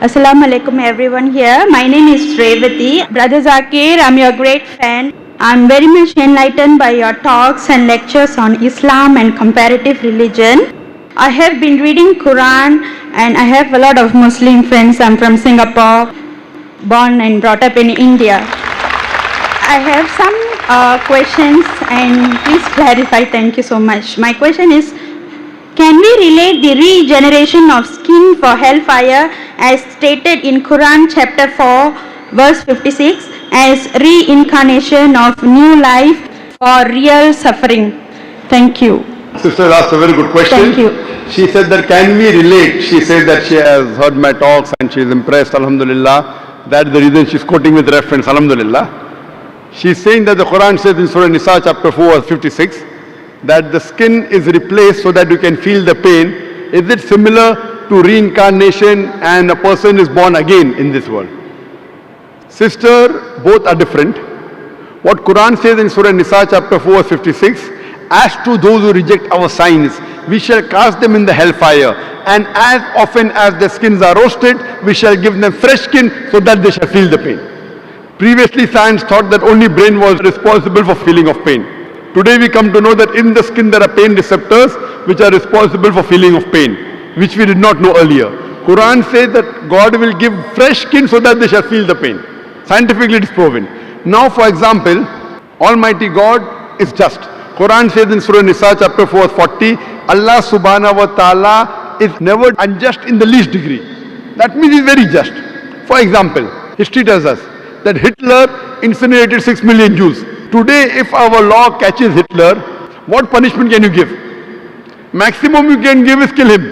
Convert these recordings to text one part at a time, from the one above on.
Assalamu alaikum everyone here. My name is Revati. Brother Zakir, I'm your great fan. I'm very much enlightened by your talks and lectures on Islam and comparative religion. I have been reading Quran and I have a lot of Muslim friends. I'm from Singapore, born and brought up in India. I have some questions and please clarify. Thank you so much. My question is, can we relate the regeneration of skin for hellfire as stated in Quran chapter 4 verse 56 as reincarnation of new life for real suffering? Thank you. Sister asked a very good question. Thank you. She said that can we relate? She said that she has heard my talks and she is impressed, alhamdulillah. That's the reason she's quoting with reference, alhamdulillah. She's saying that the Quran says in Surah Nisa chapter 4 verse 56 that the skin is replaced so that you can feel the pain. Is it similar to reincarnation and a person is born again in this world? Sister, both are different. What Quran says in Surah Nisa chapter 4 verse 56, as to those who reject our signs, we shall cast them in the hellfire, and as often as their skins are roasted, we shall give them fresh skin so that they shall feel the pain. Previously science thought that only brain was responsible for feeling of pain. Today we come to know that in the skin there are pain receptors which are responsible for feeling of pain, which we did not know earlier. Quran says that God will give fresh skin so that they shall feel the pain. Scientifically it is proven. Now for example, Almighty God is just. Quran says in Surah Nisa chapter 4 40, Allah subhanahu wa ta'ala is never unjust in the least degree. That means he is very just. For example, history tells us that Hitler incinerated 6 million Jews. Today, if our law catches Hitler, what punishment can you give? Maximum you can give is kill him.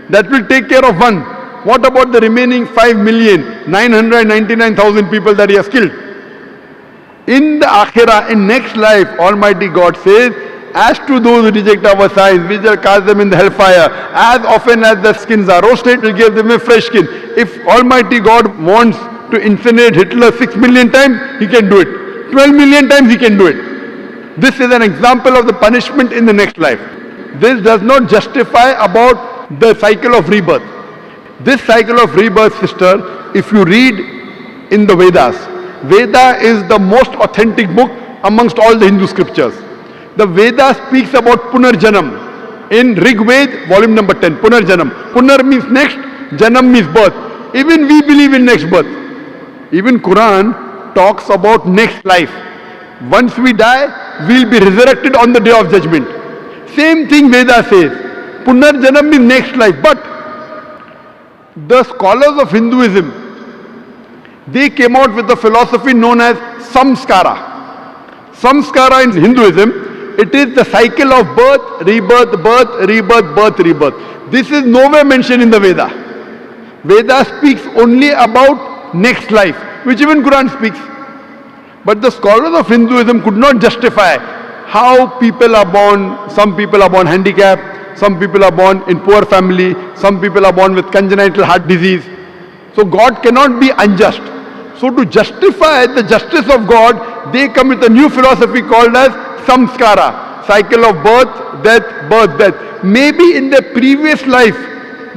That will take care of one. What about the remaining 5,999,000 people that he has killed? In the Akhirah, in next life, Almighty God says, as to those who reject our signs, we shall cast them in the hellfire. As often as the skins are roasted, we'll give them a fresh skin. If Almighty God wants to incinerate Hitler 6 million times, he can do it. 12 million times he can do it. This is an example of the punishment in the next life. This does not justify about the cycle of rebirth. This cycle of rebirth, sister, if you read in the Vedas, Veda is the most authentic book amongst all the Hindu scriptures. The Veda speaks about Punarjanam. In Rig Ved, volume number 10, Punarjanam. Punar means next, Janam means birth. Even we believe in next birth. Even Quran talks about next life. Once we die, we'll be resurrected on the day of judgment. Same thing Veda says. Punarjanam means next life. But the scholars of Hinduism, they came out with a philosophy known as Samskara. Samskara in Hinduism, it is the cycle of birth, rebirth, birth, rebirth, birth, rebirth. This is nowhere mentioned in the Veda. Veda speaks only about next life, which even Quran speaks. But the scholars of Hinduism could not justify how people are born. Some people are born handicapped, some people are born in poor family, some people are born with congenital heart disease. So God cannot be unjust. So to justify the justice of God, they come with a new philosophy called as samskara, cycle of birth, death. Maybe in their previous life,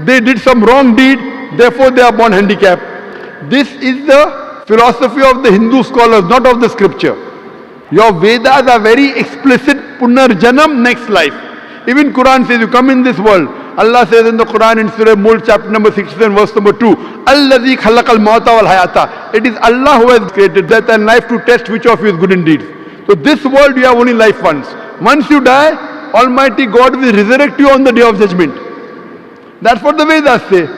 they did some wrong deed, therefore they are born handicapped. This is the philosophy of the Hindu scholars, not of the scripture. Your Vedas are very explicit, Punarjanam, next life. Even Quran says, you come in this world. Allah says in the Quran in Surah Mulk chapter number 67 verse number 2, Alladhi khalaqal mauta wal hayata. It is Allah who has created death and life to test which of you is good indeed. So this world you have only life once. Once you die, Almighty God will resurrect you on the day of judgment. That's what the Vedas say.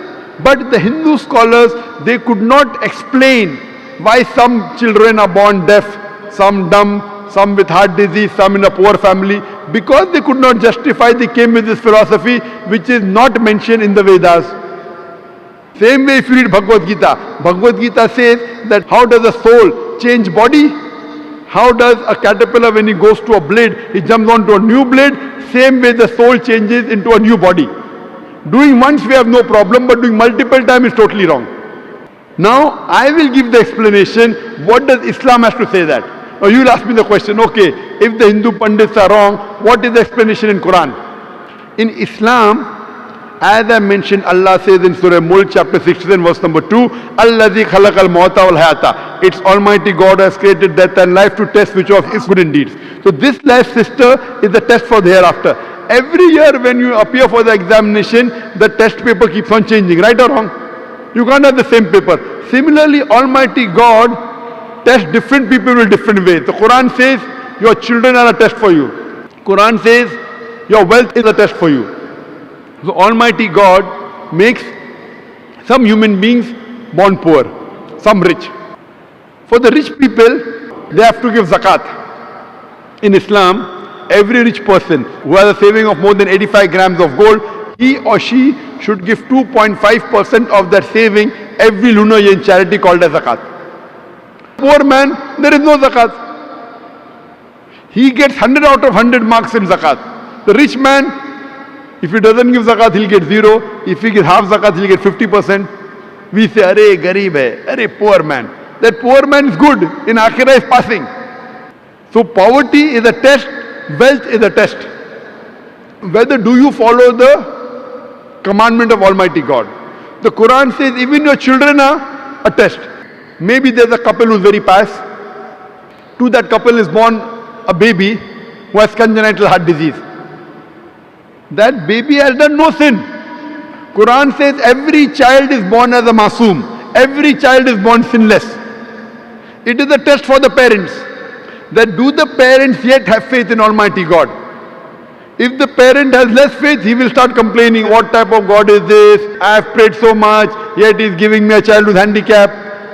But the Hindu scholars, they could not explain why some children are born deaf, some dumb, some with heart disease, some in a poor family. Because they could not justify, they came with this philosophy which is not mentioned in the Vedas. Same way if you read Bhagavad Gita. Bhagavad Gita says that how does a soul change body? How does a caterpillar, when he goes to a blade, he jumps onto a new blade? Same way the soul changes into a new body. Doing once we have no problem, but doing multiple times is totally wrong. Now, I will give the explanation. What does Islam have to say that? Now, you will ask me the question, okay, if the Hindu Pandits are wrong, what is the explanation in Quran? In Islam, As I mentioned, Allah says in Surah Mulk chapter 16 verse number 2, Allazi khalaqal mauta wal hayata. It's Almighty God has created death and life to test which of his good deeds. So this life, sister, is the test for the hereafter. Every year when you appear for the examination, the test paper keeps on changing, right or wrong? You can't have the same paper. Similarly, Almighty God tests different people in different ways. The Quran says your children are a test for you. Quran says your wealth is a test for you. So Almighty God makes some human beings born poor, some rich. For the rich people, they have to give zakat. In Islam, every rich person who has a saving of more than 85 grams of gold, he or she should give 2.5% of that saving every lunar year in charity called as zakat. Poor man, there is no zakat. He gets 100 out of 100 marks in zakat. The rich man, if he doesn't give zakat, he'll get 0. If he gives half zakat, he'll get 50%. We say, Arey, gareeb hai, arey, poor man. That poor man is good, in Akhirah is passing. So poverty is a test, wealth is a test. Whether do you follow the commandment of Almighty God. The Quran says even your children are a test. Maybe there's a couple who's very pious. To that couple is born a baby who has congenital heart disease. That baby has done no sin. Quran says every child is born as a masoom. Every child is born sinless. It is a test for the parents. That do the parents yet have faith in Almighty God? If the parent has less faith, he will start complaining, what type of God is this? I have prayed so much, yet he is giving me a child with handicap.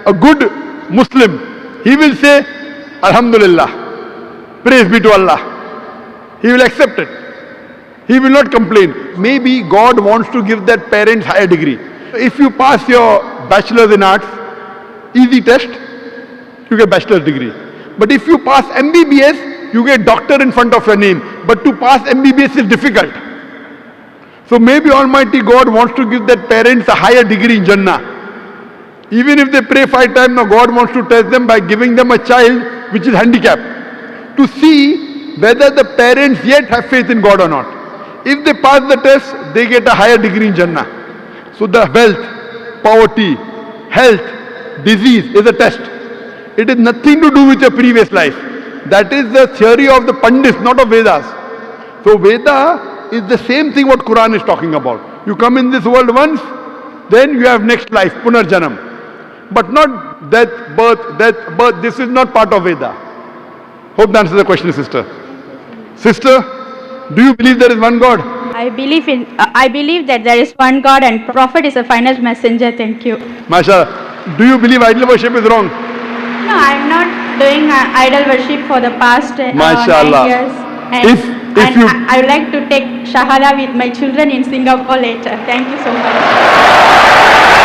A good Muslim, he will say, Alhamdulillah, praise be to Allah. He will accept it. He will not complain. Maybe God wants to give that parent higher degree. If you pass your bachelor's in arts, easy test, you get bachelor's degree. But if you pass MBBS, you get doctor in front of your name. But to pass MBBS is difficult. So maybe Almighty God wants to give that parents a higher degree in Jannah. Even if they pray 5 times, now God wants to test them by giving them a child which is handicapped. To see whether the parents yet have faith in God or not. If they pass the test, they get a higher degree in Jannah. So the wealth, poverty, health, disease is a test. It has nothing to do with your previous life. That is the theory of the Pandits, not of Vedas. So Veda is the same thing what Quran is talking about. You come in this world once, then you have next life, Punarjanam. But not death, birth, death, birth. This is not part of Veda. Hope that answers the question, sister. Sister, do you believe there is one God? I believe that there is one God and Prophet is a final messenger. Thank you. MashaAllah. Do you believe idol worship is wrong? No, I'm not doing idol worship for the past 9 MashaAllah. years. And, I would like to take Shahada with my children in Singapore later. Thank you so much.